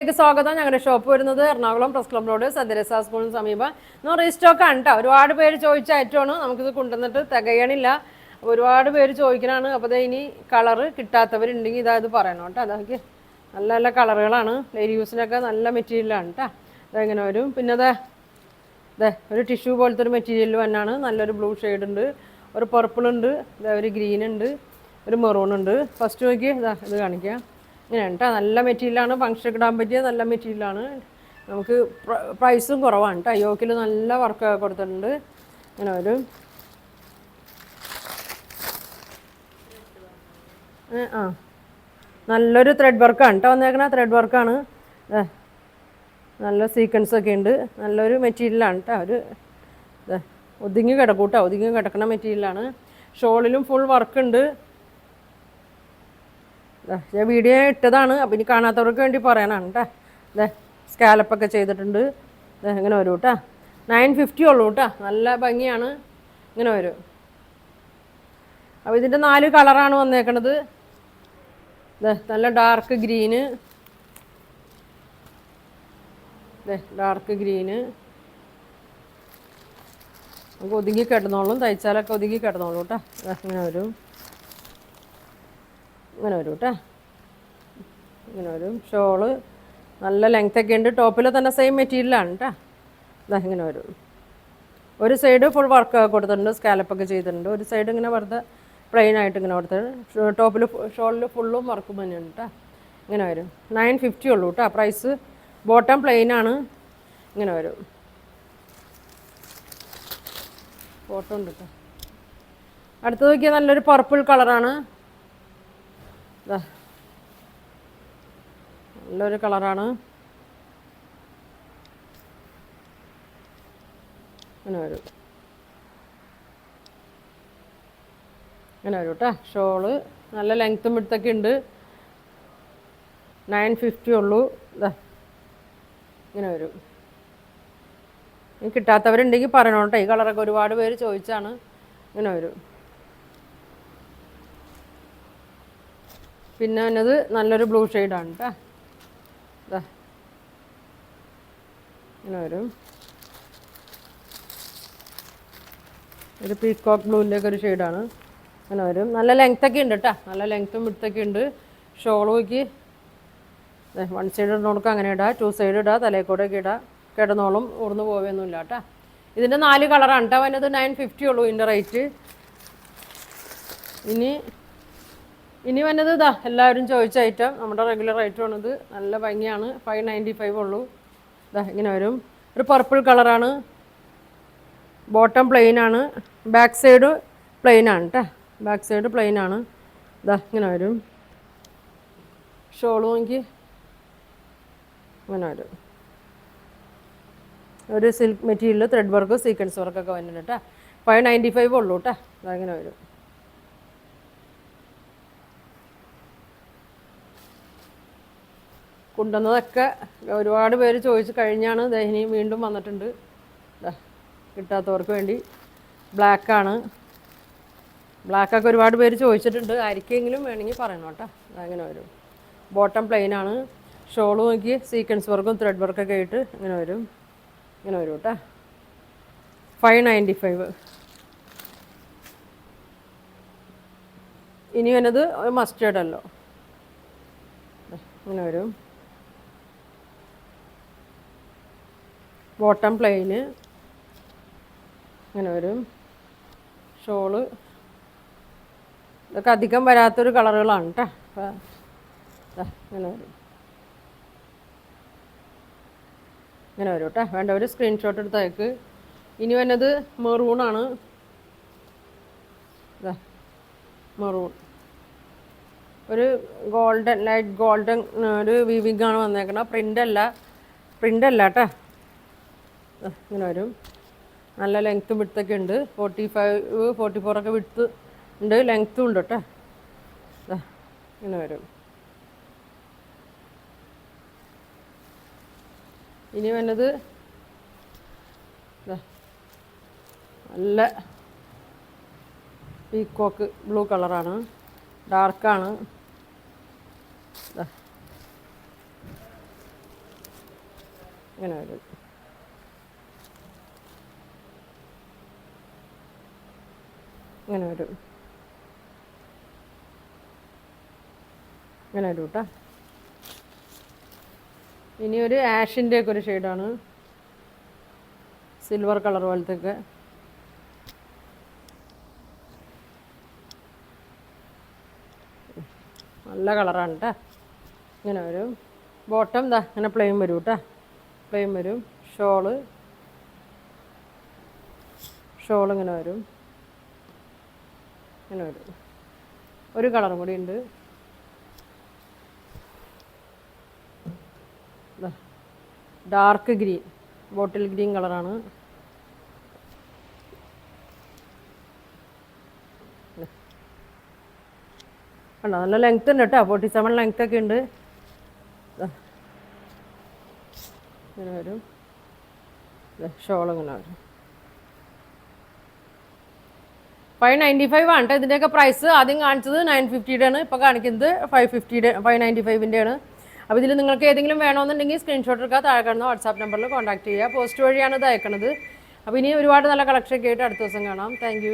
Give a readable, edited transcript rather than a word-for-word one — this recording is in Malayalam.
വീഡിയോയിലേക്ക് സ്വാഗതം. ഞങ്ങളുടെ ഷോപ്പ് വരുന്നത് എറണാകുളം പ്രസ് ക്ലബ് റോഡ് സന്ദരസ സ്കൂളിന് സമീപം. റീസ്റ്റോക്ക് ആണ് കേട്ടോ. ഒരുപാട് പേര് ചോദിച്ച ഐറ്റമാണ്. നമുക്കിത് കൊണ്ടുവന്നിട്ട് തികയണില്ല. ഒരുപാട് പേര് ചോദിക്കണതാണ്. അപ്പോൾ ഇനി കളറ് കിട്ടാത്തവരുണ്ടെങ്കിൽ ഇതായത് പറയണം കേട്ടോ. അതൊക്കെ നല്ല നല്ല കളറുകളാണ്. ഡെയിലി യൂസിനൊക്കെ നല്ല മെറ്റീരിയലാണ് കേട്ടോ. അതെങ്ങനെ വരും. പിന്നെ അതെ ഒരു ടിഷ്യൂ പോലത്തെ ഒരു മെറ്റീരിയൽ തന്നെയാണ്. നല്ലൊരു ബ്ലൂ ഷെയ്ഡ് ഉണ്ട്, ഒരു പർപ്പിൾ ഉണ്ട്, ഒരു ഗ്രീൻ ഉണ്ട്, ഒരു മെറൂൺ ഉണ്ട്. ഫസ്റ്റ് നോക്കി ഇത് കാണിക്കാം. ഇങ്ങനെയാണ് കേട്ടോ. നല്ല മെറ്റീരിയലാണ്. ഫംഗ്ഷൻ ഇടാൻ പറ്റിയ നല്ല മെറ്റീരിയലാണ്. നമുക്ക് പ്രൈസും കുറവാണ് കേട്ടോ. യോക്കിൽ നല്ല വർക്ക് കൊടുത്തിട്ടുണ്ട്. ഇങ്ങനെ വരും. നല്ലൊരു ത്രെഡ് വർക്കാണ് കേട്ടോ വന്നേക്കണ. ത്രെഡ് വർക്കാണ്. നല്ല സീക്വൻസ് ഒക്കെ ഉണ്ട്. നല്ലൊരു മെറ്റീരിയലാണ് കേട്ടോ. ഒരു ഒതുങ്ങി കിടക്കും കേട്ടോ. ഒതുങ്ങി കിടക്കുന്ന മെറ്റീരിയലാണ്. ഷോളിലും ഫുൾ വർക്ക് ഉണ്ട്. ഞാൻ വീഡിയോ ഇട്ടതാണ്. അപ്പം ഇനി കാണാത്തവർക്ക് വേണ്ടി പറയാനാണ് കേട്ടോ. സ്കാലപ്പൊക്കെ ചെയ്തിട്ടുണ്ട്. ഇങ്ങനെ വരും കേട്ടോ. 950 ഉള്ളൂ കേട്ടോ. നല്ല ഭംഗിയാണ്. ഇങ്ങനെ വരും. അപ്പോൾ ഇതിൻ്റെ 4 കളറാണ് വന്നേക്കണത്. നല്ല ഡാർക്ക് ഗ്രീന്, ഡാർക്ക് ഗ്രീന്. നമുക്ക് ഒതുങ്ങി കിടന്നോളും. തയ്ച്ചാലൊക്കെ ഒതുങ്ങി കിടന്നോളൂ കേട്ടോ. ഇങ്ങനെ വരും. ഇങ്ങനെ വരും കേട്ടോ. ഇങ്ങനെ വരും. ഷോള് നല്ല ലെങ്ത്തൊക്കെ ഉണ്ട്. ടോപ്പിൽ തന്നെ സെയിം മെറ്റീരിയലാണ് കേട്ടോ. ഇങ്ങനെ വരും. ഒരു സൈഡ് ഫുൾ വർക്ക് കൊടുത്തിട്ടുണ്ട്. സ്കാലപ്പൊക്കെ ചെയ്തിട്ടുണ്ട്. ഒരു സൈഡ് ഇങ്ങനെ വെറുതെ പ്ലെയിൻ ആയിട്ട് ഇങ്ങനെ കൊടുത്തിട്ടുണ്ട്. ടോപ്പിൽ ഷോളിൽ ഫുള്ളും വർക്കും തന്നെയാണ് കേട്ടോ. ഇങ്ങനെ വരും. 950 ഉള്ളൂ കേട്ടോ പ്രൈസ്. ബോട്ടം പ്ലെയിൻ ആണ്. ഇങ്ങനെ വരും. ബോട്ടം ഉണ്ട് കേട്ടോ. അടുത്ത് നോക്കിയാൽ നല്ലൊരു പർപ്പിൾ കളറാണ്. നല്ലൊരു കളറാണ്. ഇങ്ങനെ വരും. ഇങ്ങനെ വരും കേട്ടോ. ഷോള് നല്ല ലെങ്ത്തും വിഡ്ത്തൊക്കെ ഉണ്ട്. 950 ഉള്ളൂ. ഇങ്ങനെ വരും. ഇനി കിട്ടാത്തവരുണ്ടെങ്കിൽ പറയണം കേട്ടോ. ഈ കളറൊക്കെ ഒരുപാട് പേര് ചോദിച്ചാണ്. ഇങ്ങനെ വരും. പിന്നെ എന്നത് നല്ലൊരു ബ്ലൂ ഷെയ്ഡാണ് കേട്ടോ. ഇങ്ങനെ വരും. ഒരു പീക്കോക്ക് ബ്ലൂവിൻ്റെയൊക്കെ ഒരു ഷെയ്ഡാണ്. അങ്ങനെ വരും. നല്ല ലെങ്ത്തൊക്കെ ഉണ്ട് കേട്ടോ. നല്ല ലെങ്ത്തും വിഡ്ത്തൊക്കെ ഉണ്ട്. ഷോളോക്ക് 1 സൈഡ് ഇടുന്നോൾക്ക് അങ്ങനെ ഇടാം. 2 സൈഡ് ഇടാം. തലയിൽക്കൂടെയൊക്കെ ഇടാം. കിടന്നോളും. ഊർന്ന് പോവുകയൊന്നുമില്ല കേട്ടോ. ഇതിൻ്റെ 4 കളറാണ് കേട്ടോ. അതിനത് 950 ഉള്ളൂ ഇതിൻ്റെ റേറ്റ്. ഇനി വന്നത് എല്ലാവരും ചോദിച്ച ഐറ്റം നമ്മുടെ റെഗുലർ ഐറ്റമാണിത്. നല്ല ഭംഗിയാണ്. 595 ഉള്ളൂ. ഇങ്ങനെ വരും. ഒരു പർപ്പിൾ കളറാണ്. ബോട്ടം പ്ലെയിൻ ആണ്. ബാക്ക് സൈഡ് പ്ലെയിൻ ആണ് കേട്ടോ. ബാക്ക് സൈഡ് പ്ലെയിൻ ആണ്. ഇങ്ങനെ വരും. ഷോളും എനിക്ക് ഇങ്ങനെ വരും. ഒരു silk material thread work sequence വർക്കൊക്കെ വരുന്നുണ്ട് കേട്ടോ. 595 ഉള്ളൂ കേട്ടോ. അതങ്ങനെ വരും. കൊണ്ടുവന്നതൊക്കെ ഒരുപാട് പേര് ചോദിച്ച് കഴിഞ്ഞാണ്. ഇനി വീണ്ടും വന്നിട്ടുണ്ട്. കിട്ടാത്തവർക്ക് വേണ്ടി ബ്ലാക്കാണ്. ബ്ലാക്കൊക്കെ ഒരുപാട് പേര് ചോദിച്ചിട്ടുണ്ട്. ആർക്കെങ്കിലും വേണമെങ്കിൽ പറയണം കേട്ടോ. അങ്ങനെ വരും. ബോട്ടം പ്ലെയിൻ ആണ്. ഷോളും നോക്കി സീക്വൻസ് വർക്കും ത്രെഡ് വർക്കൊക്കെ ആയിട്ട് ഇങ്ങനെ വരും. ഇങ്ങനെ വരും കേട്ടോ. 595. ഇനി വന്നത് മസ്റ്റേർഡല്ലോ. ഇങ്ങനെ വരും. ബോട്ടം പ്ലെയിന് ഇങ്ങനെ വരും. ഷോള് ഇതൊക്കെ അധികം വരാത്തൊരു കളറുകളാണ് കേട്ടോ. ഇങ്ങനെ വരും. ഇങ്ങനെ വരും കേട്ടോ. വേണ്ടവർ സ്ക്രീൻഷോട്ട് എടുത്തേക്ക്. ഇനി വന്നത് മെറൂണാണ്. മെറൂൺ ഒരു ഗോൾഡൻ ലൈറ്റ് ഗോൾഡൻ ഒരു വീവിംഗ് ആണ് വന്നേക്കണം. പ്രിൻ്റ് അല്ല കേട്ടോ. ഇങ്ങനെ വരും. നല്ല ലെങ്ത്തും വിഡ്ത്തൊക്കെ ഉണ്ട്. 45 44 ഒക്കെ വിഡ്ത്ത് ഉണ്ട്. ലെങ്ത്തും ഉണ്ട് കേട്ടോ. ഇങ്ങനെ വരും. ഇനി വന്നത് നല്ല പീക്കോക്ക് ബ്ലൂ കളറാണ്. ഡാർക്കാണ്. ഇങ്ങനെ വരും. ഇങ്ങനെ വരും. ഇങ്ങനെ വരും കേട്ടോ. ഇനി ഒരു ആഷിൻ്റെ ഒക്കെ ഒരു ഷെയ്ഡാണ്, സിൽവർ കളർ പോലത്തെയൊക്കെ. നല്ല കളറാണ് കേട്ടോ. ഇങ്ങനെ വരും. ബോട്ടം ഇതാ ഇങ്ങനെ പ്ലെയിൻ വരും കേട്ടോ, പ്ലെയിൻ വരും. ഷോള് ഇങ്ങനെ വരും. ഇങ്ങനെ വരും. ഒരു കളറും കൂടി ഉണ്ട്, ഡാർക്ക് ഗ്രീൻ, ബോട്ടിൽ ഗ്രീൻ കളറാണ്. കണ്ടോ, നല്ല ലെങ്ത് ഉണ്ട് കേട്ടോ, 47 ലെങ്ത് ഒക്കെ ഉണ്ട്. ഇങ്ങനെ വരും. ഷോൾ ഇങ്ങനെ വരും. 595 ആണ് കേട്ടോ ഇതിൻ്റെയൊക്കെ പ്രൈസ്. ആദ്യം കാണിച്ചത് 950 ആണ്, ഇപ്പോൾ കാണിക്കുന്നത് 595 ആണ്. അപ്പോൾ ഇതിൽ നിങ്ങൾക്ക് ഏതെങ്കിലും വേണമെന്നുണ്ടെങ്കിൽ സ്ക്രീൻഷോട്ട് എടുക്കുക, താഴെ കാണുന്ന വാട്സാപ്പ് നമ്പറിൽ കോൺടാക്ട് ചെയ്യുക. പോസ്റ്റ് വഴിയാണ് ഇത് അയക്കണത്. അപ്പോൾ ഇനി ഒരുപാട് നല്ല കളക്ഷൻ ഒക്കെ ആയിട്ട് അടുത്ത ദിവസം കാണാം. താങ്ക്